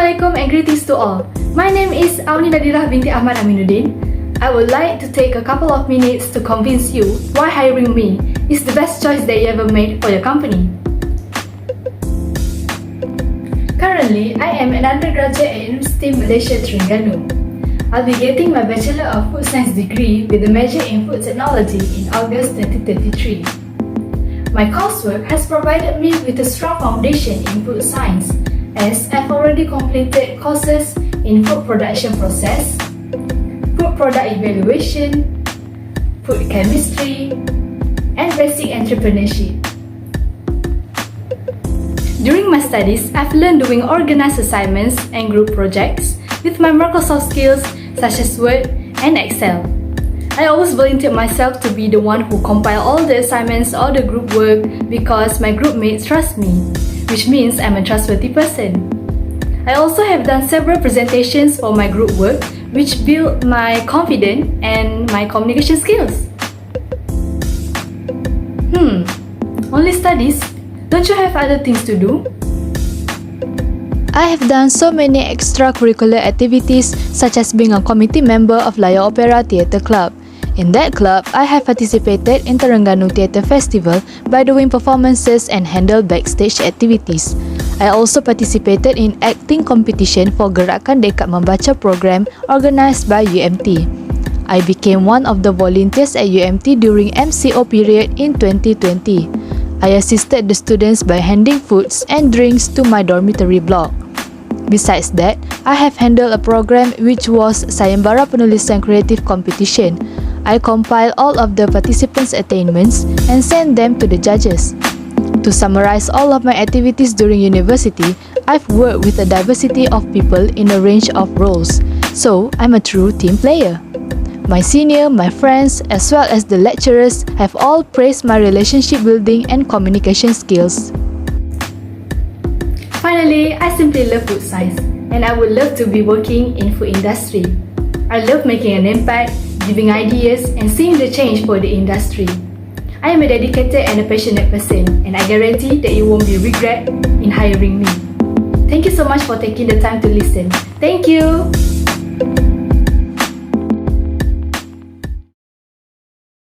Assalamualaikum and greetings to all. My name is Auni Nadirah binti Ahmad Aminuddin. I would like to take a couple of minutes to convince you why hiring me is the best choice that you ever made for your company. Currently, I am an undergraduate at University Malaysia Terengganu. I'll be getting my Bachelor of Food Science degree with a major in Food Technology in August 2023. My coursework has provided me with a strong foundation in food science, as I've already completed courses in food production process, food product evaluation, food chemistry, and basic entrepreneurship. During my studies, I've learned doing organized assignments and group projects with my Microsoft skills such as Word and Excel. I always volunteered myself to be the one who compile all the assignments or the group work because my group mates trust me, which means I'm a trustworthy person. I also have done several presentations for my group work, which build my confidence and my communication skills. Only studies? Don't you have other things to do? I have done so many extracurricular activities such as being a committee member of Layar Opera Theatre Club. In that club, I have participated in Terengganu Theatre Festival by doing performances and handled backstage activities. I also participated in acting competition for Gerakan Dekat Membaca program organised by UMT. I became one of the volunteers at UMT during MCO period in 2020. I assisted the students by handing foods and drinks to my dormitory block. Besides that, I have handled a program which was Sayembara Penulisan Creative Competition. I compile all of the participants' attainments and send them to the judges. To summarize all of my activities during university, I've worked with a diversity of people in a range of roles, so I'm a true team player. My senior, my friends, as well as the lecturers have all praised my relationship building and communication skills. Finally, I simply love food science and I would love to be working in food industry. I love making an impact, giving ideas and seeing the change for the industry. I am a dedicated and a passionate person and I guarantee that you won't be regret in hiring me. Thank you so much for taking the time to listen. Thank you!